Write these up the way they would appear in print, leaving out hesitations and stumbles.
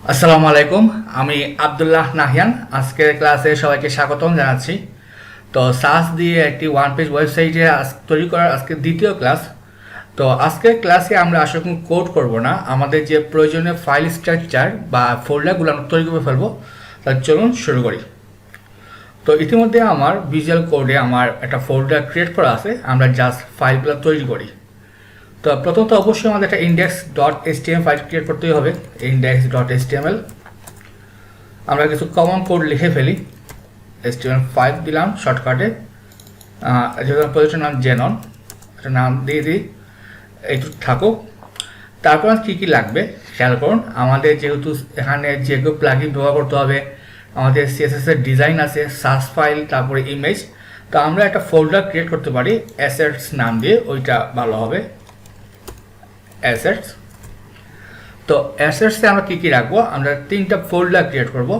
আসসালামু আলাইকুম। আমি আব্দুল্লাহ নাহিয়ান আজকের ক্লাসে সবাইকে স্বাগতম জানাচ্ছি। তো সাস দিয়ে একটি ওয়ান পেজ ওয়েবসাইটে তৈরি করার আজকে দ্বিতীয় ক্লাস। তো আজকের ক্লাসে আমরা আসলে কোনো কোড করব না, আমাদের যে প্রয়োজনীয় ফাইল স্ট্রাকচার বা ফোল্ডারগুলো আমরা তৈরি করে ফেলবো। তার চলুন শুরু করি। তো ইতিমধ্যে আমার ভিজুয়াল কোডে আমার একটা ফোল্ডার ক্রিয়েট করা আছে, আমরা জাস্ট ফাইলগুলো তৈরি করি। তো প্রথমত অবশ্যই আমাদের একটা index.html ফাইল ক্রিয়েট করতেই হবে। index.html আমরা কিছু কমন কোড লিখে ফেলি। html5 দিলাম শর্টকাটে, যেটা প্রজেক্টের নাম জেনন, একটা নাম দিয়ে দিই, এইটুকু থাকুক। তারপর কী কী লাগবে খেয়াল করুন। আমাদের যেহেতু এখানে যেগুলো প্লাগইন ব্যবহার করতে হবে, আমাদের CSS এর ডিজাইন আছে, সাস ফাইল, তারপরে ইমেজ। তো আমরা একটা ফোল্ডার ক্রিয়েট করতে পারি অ্যাসেটস নাম দিয়ে, ওইটা ভালো হবে, অ্যাসেটস। তো অ্যাসেটসে আমরা কী কী রাখবো, আমরা তিনটা ফোল্ডার ক্রিয়েট করব।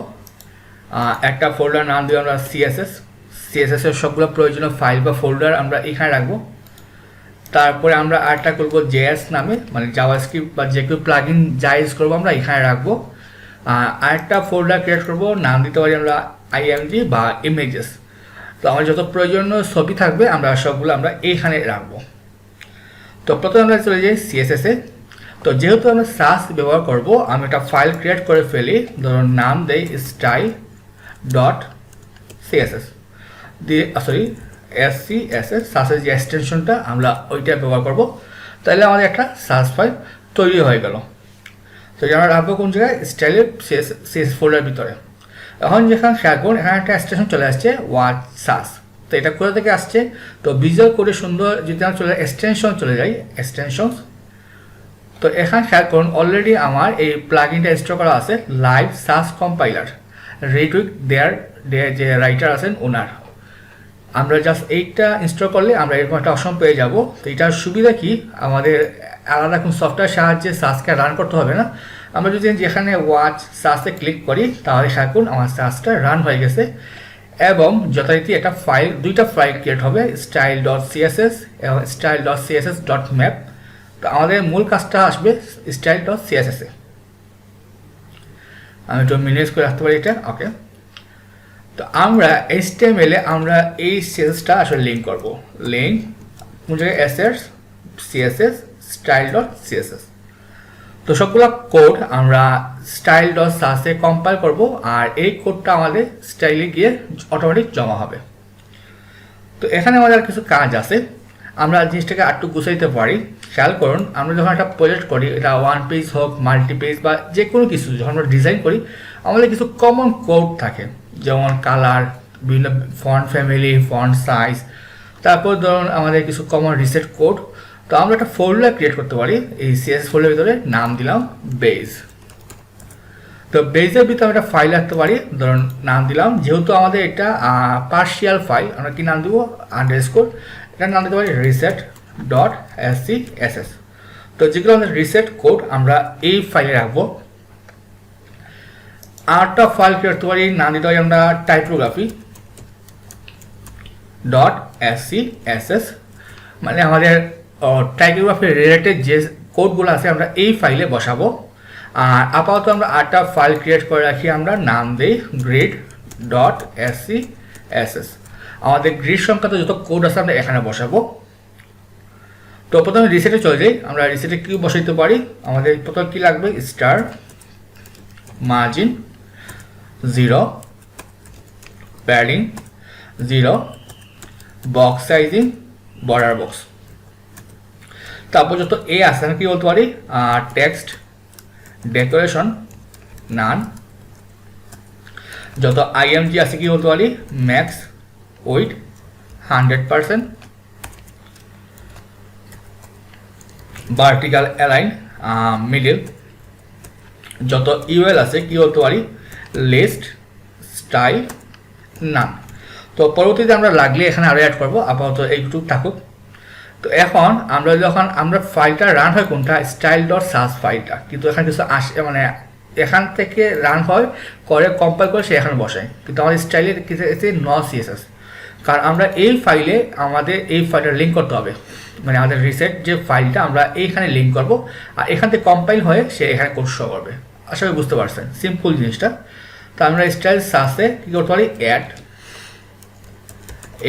একটা ফোল্ডার নাম দিয়ে আমরা CSS এর সবগুলো প্রয়োজনীয় ফাইল বা ফোল্ডার আমরা এখানে রাখবো। তারপরে আমরা আরেকটা করবো JS নামে, মানে জাভাস্ক্রিপ্ট বা যে কেউ প্লাগইন যা ইউজ করবো আমরা এখানে রাখবো। আরেকটা ফোল্ডার ক্রিয়েট করবো, নাম দিতে পারি আমরা IMG বা ইমেজেস। তো আমার যত প্রয়োজনীয় ছবি থাকবে আমরা সবগুলো আমরা এইখানে রাখবো। তো প্রথমে আমরা চলে যাই CSS এ। তো যেহেতু আমরা সাস ব্যবহার করব, আমি একটা ফাইল ক্রিয়েট করে ফেলি। ধরুন নাম দেই style.css দিয়ে, SCSS, সাসের যে এক্সটেনশনটা আমরা ওইটা ব্যবহার করব। তাহলে আমাদের একটা সাস ফাইল তৈরি হয়ে গেল। তো আমরা রাখবো কোন জায়গায়, স্টাইলের CSS ফোল্ডার ভিতরে। এখন যেখানে খেয়াল করুন, এখানে একটা এক্সটেনশন চলে আসছে ওয়াচ সাস। তো এটা কোথা থেকে আসছে, তো ভিজুয়াল কোডে সুন্দর যদি আমরা চলে এক্সটেনশন চলে যাই, এক্সটেনশনস। তো এখানে খেয়াল করুন অলরেডি আমার এই প্লাগইনটা ইনস্টল করা আছে, লাইভ সাস কম্পাইলার, রেটুইক দেয়ার যে রাইটার আছেন ওনার। আমরা জাস্ট এইটা ইনস্টল করলে আমরা এরকম একটা অপশন পেয়ে যাব। তো এটার সুবিধা কি, আমাদের আলাদা কোনো সফটওয়্যার সাহায্যে সাসকে রান করতে হবে না। আমরা যদি যেখানে ওয়াচ সাসে ক্লিক করি তাহলে খেয়াল করুন আমার সাসটা রান হয়ে গেছে। এবং যথারীতি একটা ফাইল, দুইটা ফাইল ক্রিয়েট হবে, style.css এবং style.css.map। তো আমাদের মূল কাজটা আসবে style.css এ। আমি একটু মিনিমাইজ করে রাখতে পারি এটা, ওকে। তো আমরা HTML এ আমরা এই CSS-টা আসলে লিঙ্ক করব। লিঙ্ক কোন জায়গায়, assets CSS style.css। তো সবগুলো কোড আমরা style.sass এ কম্পাইল করব, আর এই কোডটা আমাদের স্টাইলে গিয়ে অটোমেটিক জমা হবে। তো এখানে আমাদের কিছু কাজ আছে, আমরা জিনিসটাকে আরেকটু গুছাইতে পারি। খেয়াল করুন, আমরা যখন একটা প্রজেক্ট করি, এটা ওয়ান পেজ হোক, মাল্টি পেজ বা যে কোনো কিছু যখন আমরা ডিজাইন করি, আমাদের কিছু কমন কোড থাকে, যেমন কালার, বিভিন্ন ফন্ট ফ্যামিলি, ফন্ট সাইজ। তারপর ধরুন আমাদের কিছু কমন রিসেট কোড। তো আমরা একটা ফোল্ডার ক্রিয়েট করতে পারি, এই CSS ফোল্ডারের ভিতরে নাম দিলাম বেজ। তো বেজের ভিতরে আমরা একটা ফাইল রাখতে পারি, ধরুন নাম দিলাম, যেহেতু আমাদের এটা পার্শিয়াল ফাইল, আমরা কি নাম দিব, আন্ডারস্কোর, এটার নাম দিতে পারি reset.scss। তো যেগুলো আমাদের রিসেট কোড আমরা এই ফাইলে রাখবো। আরেকটা ফাইল ক্রিয়েট করতে পারি, নাম দিতে পারি আমরা typography.scss, মানে আমাদের টাইপোগ্রাফি রিলেটেড যে কোডগুলো আছে আমরা এই ফাইলে বসাবো। আর আপাতত আমরা আরেকটা ফাইল ক্রিয়েট করে রাখি, আমরা নাম দিই grid.scss। আমাদের গ্রিড সংক্রান্ত যত কোড আছে আমরা এখানে বসাবো। তো প্রথমে রিসেটে চলে যাই, আমরা রিসেটে কি বসাইতে পারি, আমাদের প্রথমে কি লাগবে, star, margin 0, padding 0, box sizing, border box. তারপর যত আছে আমি কি বলতে পারি, টেক্সট, ডেকোরেশন, নান। যত IMG আছে কি বলতে পারি, max, weed 100%, vertical align, middle. যত UL আছে কি বলতে পারি, লিস্ট, স্টাইল, নান। তো পরবর্তীতে আমরা লাগলে এখানে আরও অ্যাড করবো, আপাতত এইটুকু থাকুক। তো এখন যখন আমরা ফাইলটা রান হয় কোনটা, style.sass ফাইলটা, কিন্তু এখানে কিছু আসে, মানে এখান থেকে রান হয় করে কম্পাইল করে সে এখানে বসায়, কিন্তু আমাদের স্টাইলের কিছু নো CSS। কারণ আমরা এই ফাইলে আমাদের এই ফাইলটা লিঙ্ক করতে হবে, মানে আমাদের রিসেট যে ফাইলটা আমরা এইখানে লিঙ্ক করব, আর এখান থেকে কম্পাইল হয়ে সে এখানে কোড শো করবে। আশা করি বুঝতে পারছেন সিম্পল জিনিসটা। তো আমরা স্টাইল সাসে কী করতে পারি, অ্যাড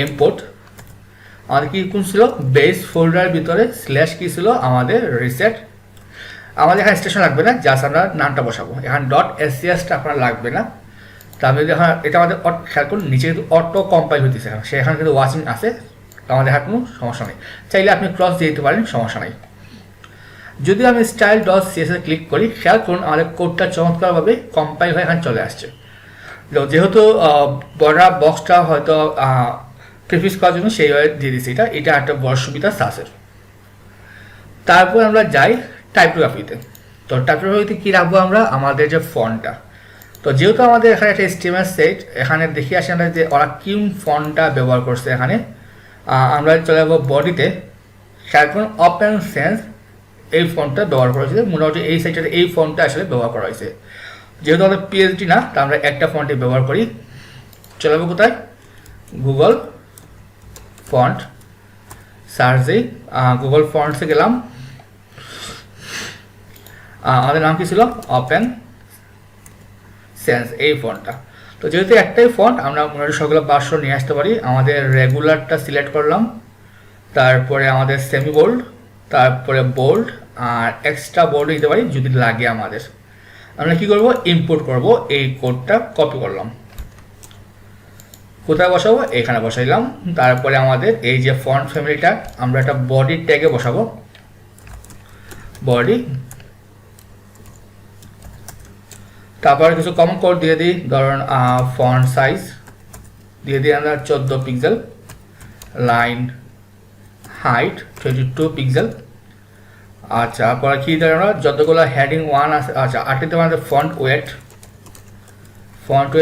ইম্পোর্ট আমাদের কি কোন ছিল, বেস ফোল্ডারের ভিতরে স্ল্যাশ কি ছিল আমাদের রিসেট। আমাদের এখানে স্টেশন লাগবে না, জাস্ট আমরা নামটা বসাবো। এখানে ডট এসসিএসটা আপনার লাগবে না। তা আমি যদি এটা আমাদের খেয়াল করুন নিচে কিন্তু অটো কম্পাইল হইতেছে, সেখানে কিন্তু ওয়াচিং আছে, আমাদের এখানে কোনো সমস্যা নেই। চাইলে আপনি ক্রস দিয়ে দিতে পারেন, সমস্যা নেই। যদি আমি স্টাইল ডট সিএসএস ক্লিক করি, খেয়াল করুন আমাদের কোডটা চমৎকারভাবে কম্পাইল হয়ে এখানে চলে আসছে। যেহেতু বর্ডার বক্সটা হয়তো প্রিফিক্স করার জন্য সেইভাবে দিয়ে দিচ্ছি, এটা একটা বড় সুবিধা সাসের। তারপর আমরা যাই টাইপোগ্রাফিতে। তো টাইপোগ্রাফিতে কী রাখবো আমরা, আমাদের যে ফন্টটা। তো যেহেতু আমাদের এখানে একটা HTML সেট, এখানে দেখে আসি আমরা যে ওরা কিম ফন্টটা ব্যবহার করছে। এখানে আমরা চলে যাবো বডিতে, খেয়াল করুন ওপেন সেন্স এই ফন্টটা ব্যবহার করা হয়েছে। মোটামুটি এই সাইটটাতে এই ফন্টটা আসলে ব্যবহার করা হয়েছে। যেহেতু আমাদের PHP না, তা আমরা একটা ফন্টে ব্যবহার করি। চলে যাবো কোথায়, গুগল ফন্ট সার্চে, গুগল ফন্টসে গেলাম। আমাদের নাম কি ছিল, ওপেন সেন্স এই ফন্টটা। তো যেহেতু একটাই ফন্ট, আমরা মোটামুটি সবগুলো 500 নিয়ে আসতে পারি। আমাদের রেগুলারটা সিলেক্ট করলাম, তারপরে আমাদের সেমি বোল্ড, তারপরে বোল্ড, আর এক্সট্রা বোল্ড দিতে পারি যদি লাগে আমাদের। আমরা কি করব, ইম্পোর্ট করব, এই কোডটা কপি করলাম, কোথায় বসাবো, এখানে বসাইলাম। তারপরে আমাদের এই যে ফন্ট ফ্যামিলিটা আমরা একটা বডি ট্যাগে বসাবো, বডি। তারপরে কিছু কমন কোড দিয়ে দিই, ধরুন ফন্ট সাইজ দিয়ে দিই আমরা 14 পিক্সেল, লাইন হাইট 22 পিক্সেল। আচ্ছা, পরে কী দেয় আমরা যতগুলো হেডিং 1 আছে, আচ্ছা 8টিতে আমাদের ফন্ট ওয়েট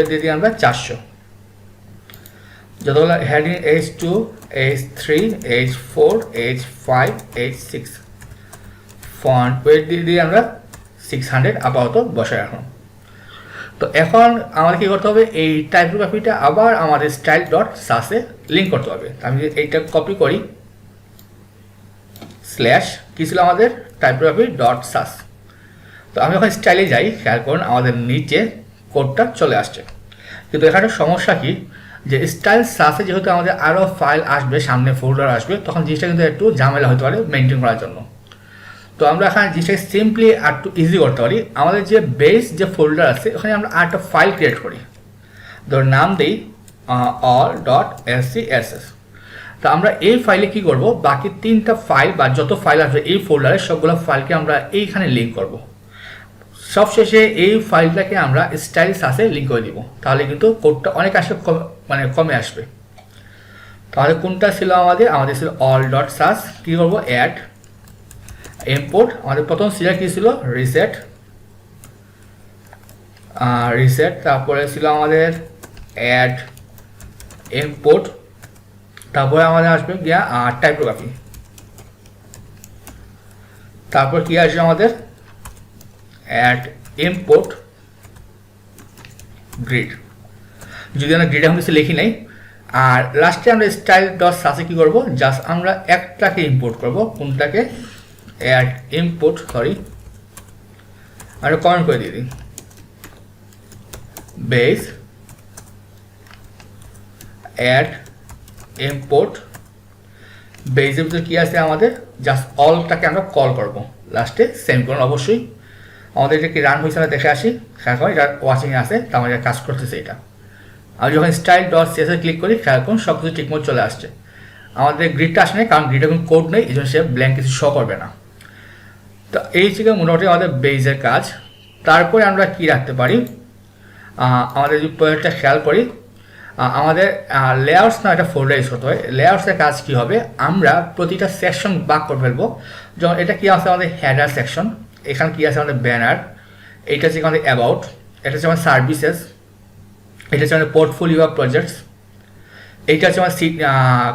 দিয়ে দিই আমরা 400। যতগুলো heading H2, H3, H4, H5, H6 font wait দিয়ে দিই আমরা 600 আপাতত বসায় রাখুন। তো এখন আমাদের কী করতে হবে, এই টাইপোগ্রাফিটা আবার আমাদের স্টাইল ডট সাসে লিঙ্ক করতে হবে। আমি যদি এইটা কপি করি, স্ল্যাশ কী ছিল আমাদের টাইপোগ্রাফি ডট সাস। তো আমি এখন স্টাইলে যাই, খেয়াল করুন আমাদের নিচে কোডটা চলে আসছে। কিন্তু এখানে সমস্যা কি, যে স্টাইল সাসে যেহেতু আমাদের আরও ফাইল আসবে, সামনে ফোল্ডার আসবে, তখন জিনিসটা কিন্তু একটু ঝামেলা হতে পারে মেনটেন করার জন্য। তো আমরা এখানে জিনিসটাকে সিম্পলি আর একটু ইজি করতে পারি। আমাদের যে বেস যে ফোল্ডার আছে, ওখানে আমরা আরেকটা ফাইল ক্রিয়েট করি, ধর নাম দিই all.scss। তো আমরা এই ফাইলে কি করব, বাকি 3টা ফাইল বা যত ফাইল আসবে এই ফোল্ডারে সবগুলো ফাইলকে আমরা এইখানে লিঙ্ক করব। সবশেষে এই ফাইলটাকে আমরা স্টাইল সাসে লিঙ্ক করে দিব, তাহলে কিন্তু কোডটা অনেক আসলে কমে আসবে। তাহলে কোনটা ছিল আমাদের ছিল all.sas। কী করবো, অ্যাড ইম্পোর্ট। আমাদের প্রথম সিলেক্ট কী ছিল, রিসেট। তারপরে ছিল আমাদের অ্যাড ইম্পোর্ট, তারপরে আমাদের আসবে গিয়া টাইপোগ্রাফি। তারপর কি আসবে আমাদের অ্যাড ইম্পোর্ট গ্রিড। যদি আমরা গ্রিড এখন কিছু লিখি নাই। আর লাস্টে আমরা স্টাইল ডট সাসে কী করবো, জাস্ট আমরা একটাকে ইম্পোর্ট করব। কোনটাকে, অ্যাড ইম্পোর্ট, আমরা কমেন্ট করে দিয়ে দিই, বেস অ্যাড ইম্পোর্ট। বেসের ভিতরে কী আছে আমাদের, জাস্ট অলটাকে আমরা কল করব, লাস্টে সেমিকোলন। অবশ্যই আমাদের এটা কি রান হয়েছে না দেখে আসি, খেয়াল করুন এটা ওয়াচিংয়ে আছে, তা আমাদের কাজ করতেছে এটা। আর যখন স্টাইল ডট সিএসএস ক্লিক করি, খেয়াল করুন সব কিছু ঠিকমতো চলে আসছে। আমাদের গ্রিডটা আসে নাই, কারণ গ্রিডে কোনো কোড নেই, এই জন্য সে ব্ল্যাঙ্ক কিছু শো করবে না। তো এই ছিল মোটামুটি আমাদের বেসের কাজ। তারপরে আমরা কি রাখতে পারি, আমাদের যদি প্রজেক্টটা খেয়াল করি, আমাদের লেআউটস না একটা ফোল্ডার ইউজ করতে হয়। লেআউটসের কাজ কী হবে, আমরা প্রতিটা সেকশন ভাগ করে ফেলবো। যেমন এটা কি আছে আমাদের হেডার সেকশন, এখানে কি আছে আমাদের ব্যানার, এইটা হচ্ছে আমাদের অ্যাবাউট, এটা হচ্ছে আমাদের সার্ভিসেস, এটা হচ্ছে আমাদের পোর্টফোলিও অফ প্রজেক্টস, এইটা হচ্ছে আমার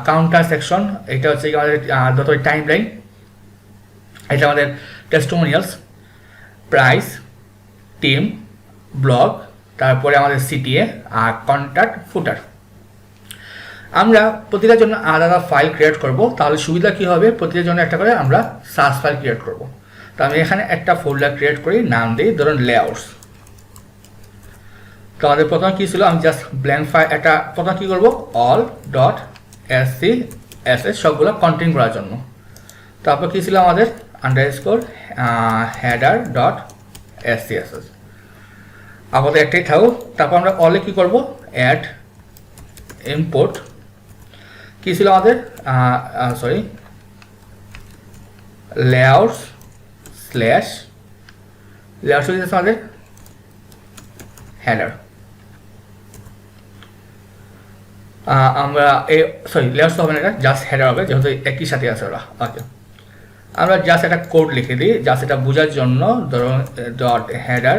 কাউন্টার সেকশন, এটা হচ্ছে আমাদের যত টাইম লাইন, এটা আমাদের টেস্টিমোনিয়ালস, প্রাইস, টিম, ব্লগ, তারপরে আমাদের সিটিএ আর কন্ট্যাক্ট ফুটার। আমরা প্রতিটার জন্য আলাদা ফাইল ক্রিয়েট করব, তাহলে সুবিধা কী হবে, প্রতিটার জন্য একটা করে আমরা সাস ফাইল ক্রিয়েট করব। তো আমি এখানে একটা ফোল্ডার ক্রিয়েট করি, নাম দিই ধরুন লেআউটস। তো আমাদের প্রথমে কী ছিল, আমি জাস্ট ব্ল্যাঙ্ক ফাইল একটা প্রথমে কী করবো, অল ডট এসসি এসএস সবগুলো কন্টেন্ট করার জন্য। তারপর কী ছিল আমাদের আন্ডারস্কোর হেডার ডট এসসিএসএস, আপাতত একটাই থাকুক। তারপর আমরা অলে কী করবো, অ্যাড ইম্পোর্ট কী ছিল আমাদের লেআউটস স্ল্যাশ লেআউটস হচ্ছে আমাদের হেডার। আমরা এই লেআউটস হবে না, এটা জাস্ট হেডার হবে যেহেতু একই সাথে আছে ওরা। ওকে, আমরা জাস্ট একটা কোড লিখে দিই জাস্ট এটা বোঝার জন্য, ধরুন ডট হেডার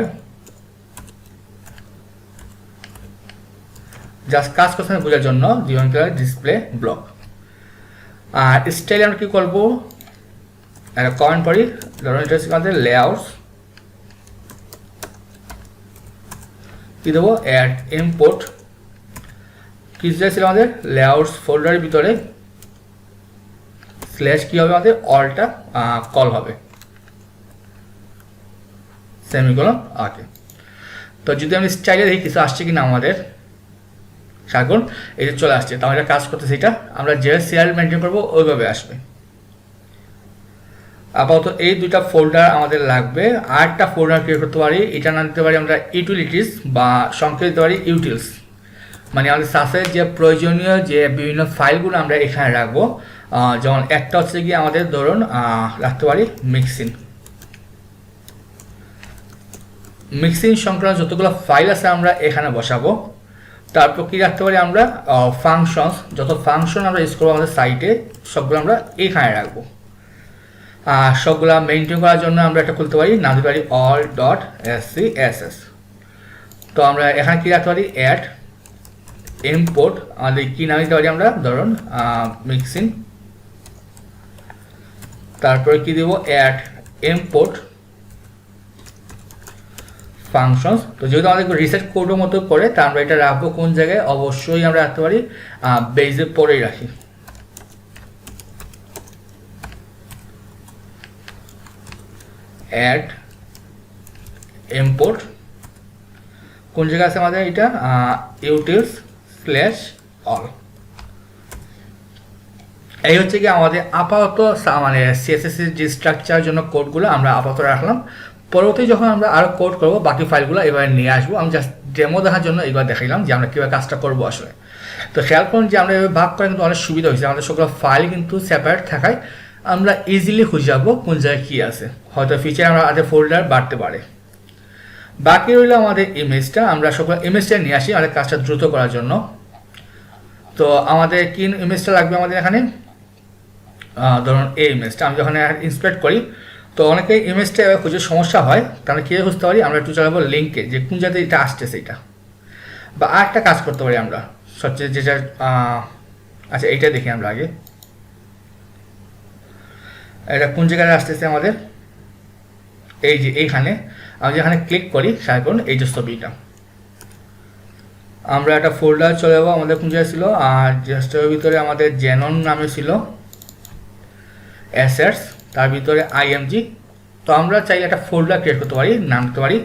জাস্ট কাজ করতে বোঝার জন্য ডিসপ্লে ব্লক। আর স্টাইল আমরা কী করবো, একটা কমেন্ট পড়ি, ধরুন এটা হচ্ছে আমাদের লেআউটস, কী দেবো, অ্যাড ইম্পোর্ট কী ছিল আমাদের লেআউটস ফোল্ডারের ভিতরে স্ল্যাশ কী হবে আমাদের অলটা কল হবে সেমিকোলন। ওকে, তো যদি আমি স্টাইলে দেখি কিছু আসছে কিনা আমাদের, এখন এই যে চলে আসছে, তাহলে কাজ করতেছে, এটা আমরা যে সিআর মেনটেন করবো ওইভাবে আসবে। আপাতত এই দুইটা ফোল্ডার আমাদের লাগবে। আর একটা ফোল্ডার ক্রিয়েট করতে পারি, এটা না দিতে পারি আমরা ইউটিলিটিস বা সংক্ষেপে দিতে পারি ইউটিলস, মানে আমাদের সাসের যে প্রয়োজনীয় যে বিভিন্ন ফাইলগুলো আমরা এখানে রাখবো। যেমন একটা হচ্ছে গিয়ে আমাদের ধরুন রাখতে পারি মিক্সিং সংক্রান্ত যতগুলো ফাইল আছে আমরা এখানে বসাবো। তারপর কি রাখতে পারি আমরা, ফাংশনস, যত ফাংশন আমরা ইউজ করবো আমাদের সাইটে সবগুলো আমরা এখানে রাখবো। সবগুলো মেনটেন করার জন্য আমরা একটা খুলতে পারি, নাম দিতে পারি অল ডট এসসিএসএস। তো আমরা এখানে কি রাখতে পারি, অ্যাড ইম্পোর্ট, আমাদের কি নাম দিতে পারি আমরা, ধরুন মিক্সিং। তারপরে কি দেবো, অ্যাড ইম্পোর্ট ফাংশনস। তো যেহেতু আমাদের রিসেট কোডের মতো করে, তা আমরা এটা রাখবো কোন জায়গায়, অবশ্যই আমরা রাখতে পারি বেজে পরেই রাখি। অ্যাড ইম্পোর্ট কোন জায়গায় আছে আমাদের, এটা ইউটিলস স্ল্যাশ অল। এই হচ্ছে কি আমাদের আপাতত মানে সিএসএস এর যে স্ট্রাকচারের জন্য কোডগুলো আমরা আপাতত রাখলাম। পরবর্তী যখন আমরা আরও কোড করবো বাকি ফাইলগুলো এভাবে নিয়ে আসবো। আমি জাস্ট ডেমো দেখার জন্য এবার দেখাইলাম যে আমরা কীভাবে কাজটা করবো আসলে। তো খেয়াল করুন যে আমরা এভাবে ভাগ করে কিন্তু অনেক সুবিধা হয়েছে, আমাদের সবগুলো ফাইল কিন্তু সেপারেট থাকায় আমরা ইজিলি খুঁজে যাবো কোন জায়গায় কী আছে। হয়তো ফিচার আমরা আগে ফোল্ডার বাড়তে পারে। বাকি রইল আমাদের ইমেজটা, আমরা সবগুলো ইমেজটা নিয়ে আসি আমাদের কাজটা দ্রুত করার জন্য। তো আমাদের কি ইমেজটা লাগবে আমাদের এখানে, ধরুন এই ইমেজটা আমি যখন ইন্সপেক্ট করি তো অনেকেই ইমেজটা খুঁজে সমস্যা হয়, তাহলে কীভাবে খুঁজতে পারি, আমরা একটু চালাবো লিঙ্কে যে কোন জায়গায় এটা আসছে সেইটা। বা আরেকটা কাজ করতে পারি আমরা সবচেয়ে যেটা, আচ্ছা এইটা দেখি আমরা আগে, এটা কোন জায়গায় আসতেছে আমাদের, এই যে এইখানে আমি যেখানে ক্লিক করি সাইকন, এই যে ছবিটা আমরা একটা ফোল্ডার চলে যাবো, আমাদের কোন জায়গায় ছিল, আর জাস্টের ভিতরে আমাদের জেনন নামে ছিল অ্যাসেটস, তার ভিতরে আইএমজি। তো আমরা চাইলে একটা ফোল্ডার ক্রিয়েট করতে পারি, নাম দিতে পারি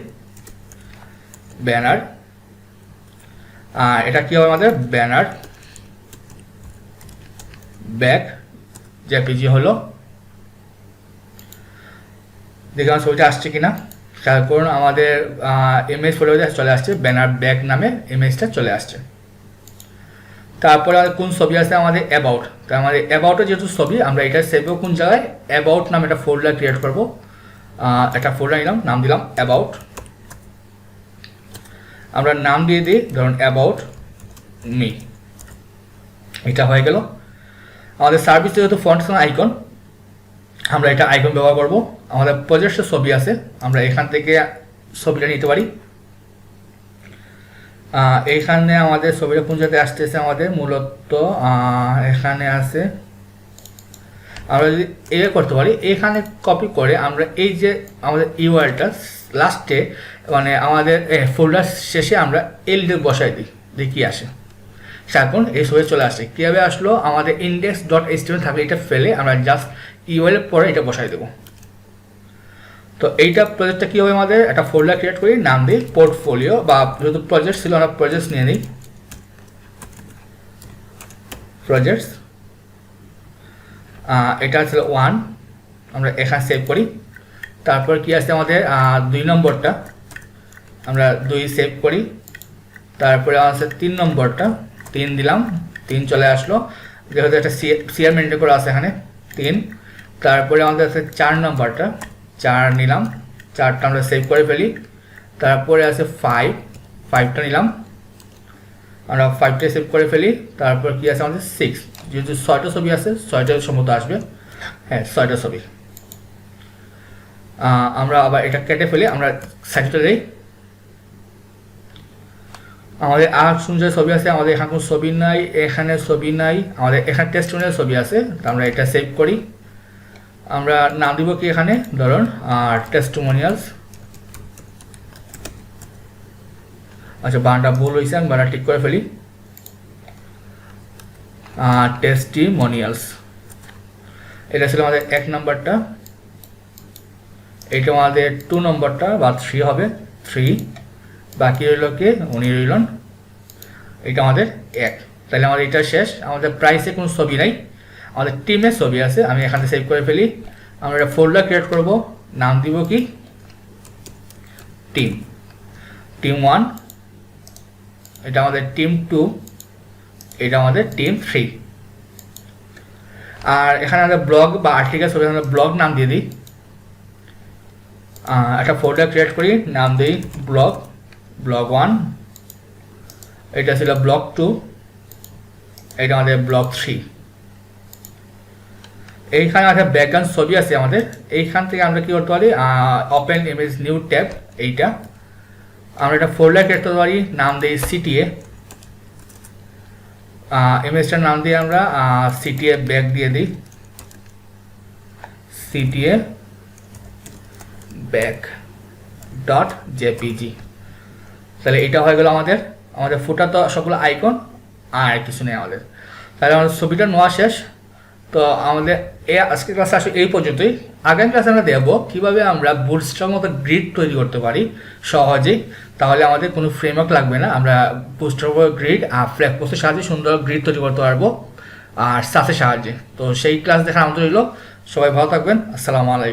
ব্যানার। এটা কি হবে আমাদের ব্যানার ব্যাক জেপিজি হলো। দেখলাম ছবিটা আসছে কিনা, খেয়াল করুন আমাদের ইমেজ ফোল্ডারে চলে আসছে, ব্যানার ব্যাক নামে ইমেজটা চলে আসছে। তারপরে কোন ছবি আছে আমাদের অ্যাবাউট, তো আমাদের অ্যাবাউটের যেহেতু ছবি আমরা এটা সেভও কোন জায়গায়, অ্যাবাউট নামে একটা ফোল্ডার ক্রিয়েট করবো। একটা ফোল্ডার নিলাম, নাম দিলাম অ্যাবাউট। আমরা নাম দিয়ে দিই ধরুন অ্যাবাউট মি, এটা হয়ে গেল। আমাদের সার্ভিস যেহেতু ফন্ট আইকন, আমরা এটা আইকন ব্যবহার করব। আমাদের প্রজেক্টের ছবি আছে, আমরা এখান থেকে ছবিটা নিতে পারি। এইখানে আমাদের ছবিটা কোন জায়গায় আসতেছে, আমাদের মূলত এখানে আছে। আমরা যদি এ করতে পারি, এখানে কপি করে আমরা এই যে আমাদের ইউআরটা লাস্টে মানে আমাদের ফোল্ডার শেষে আমরা এল বসাই দিই, দেখি আসে। এখন এই ছবি চলে আসে। কীভাবে আসলো, আমাদের ইন্ডেক্স ডট এইচটিএমএল থাকলে এটা ফেলে আমরা জাস্ট ইউআরএল পরে এটা বসাই দেবো। তো তো এইটা প্রজেক্টটা কী হবে, আমাদের একটা ফোল্ডার ক্রিয়েট করি, নাম দিই পোর্টফোলিও, বা যেহেতু প্রজেক্ট ছিল আমরা প্রজেক্টস নিয়ে নিই, প্রজেক্টস। এটা ছিল 1, আমরা এখানে সেভ করি। তারপর কি আছে আমাদের 2 নম্বরটা, আমরা 2 সেভ করি। তারপরে আছে 3 নম্বরটা, 3 দিলাম, 3 চলে আসলো, যেহেতু একটা সিআর মেনটেন করা আছে এখানে 3। তারপরে আমাদের আছে 4 নম্বরটা, 4 নিলাম, 4টা আমরা সেভ করে ফেলি। তারপরে আছে 5টা নিলাম, আমরা 5টা সেভ করে ফেলি। তারপর কি আছে আমাদের 6, যেহেতু 6টা ছবি আছে 6টা সম্ভবত আসবে, হ্যাঁ 6টা ছবি। আমরা আবার এটা কেটে ফেলি, আমরা সাইডটা দিই। আমাদের আর সুন্দর ছবি আছে, আমাদের এখানে কোনো ছবি নাই, এখানে ছবি নাই, আমাদের এখানে টেস্টিমোনিয়াল ছবি আছে। তো আমরা এটা সেভ করি। আমরা নাম দিব কি এখানে, ধরুন টেস্টিমোনিয়ালস। আচ্ছা বানানটা ভুল হয়েছে, আমি বানানটা ঠিক করে ফেলি, টেস্টিমোনিয়ালস। এটা ছিল আমাদের 1 নম্বরটা। এটা আমাদের 2 নম্বরটা বা 3 হবে, 3। বাকি রইল কে, উনি রইলেন, এটা আমাদের 1। তাহলে আমাদের এটা শেষ। আমাদের প্রাইসে কোনো ছবি নাই, আমাদের টিমের ছবি আছে। আমি এখানে সেভ করে ফেলি। আমরা একটা ফোল্ডার ক্রিয়েট করব, নাম দিব কি টিম, টিম 1। এটা আমাদের টিম 2, এটা আমাদের টিম 3। আর এখানে আমাদের ব্লগ বা আর্টিকেল ছবি, আমরা ব্লগ নাম দিয়ে দিই। একটা ফোল্ডার ক্রিয়েট করি, নাম দিই ব্লগ, ব্লগ 1। এটা ছিল ব্লগ 2, এটা আমাদের ব্লগ 3। এইখানে একটা ব্যাকগ্রাউন্ড ছবি আছে আমাদের, এইখান থেকে আমরা কী করতে পারি, ওপেন ইমেজ নিউ ট্যাব, এইটা আমরা একটা ফোল্ডার ক্রিয়েট করতে পারি, নাম দিই সিটিএ। ইমেজটার নাম দিয়ে আমরা সিটিএ ব্যাক দিয়ে দিই, সিটিএ ব্যাক ডট জেপিজি। তাহলে এটা হয়ে গেল আমাদের ফুটার তো সবগুলো আইকন, আর কিছু নেই আমাদের। তাহলে আমাদের ছবিটা নেওয়া শেষ। তো আমাদের আজকের ক্লাসে আসলে এই পর্যন্তই। আগামী ক্লাসে আমরা দেখবো কীভাবে আমরা বুটস্ট্র্যাপ মতো গ্রিড তৈরি করতে পারি সহজেই। তাহলে আমাদের কোনো ফ্রেমওয়ার্ক লাগবে না, আমরা বুটস্ট্র্যাপ গ্রিড আর ফ্ল্যাগ পোস্টের সাহায্যে সুন্দর গ্রিড তৈরি করতে পারবো, আর সাথে সাহায্যে। তো সেই ক্লাস দেখার আমন্ত্রণ রইল। সবাই ভালো থাকবেন। আসসালামু আলাইকুম।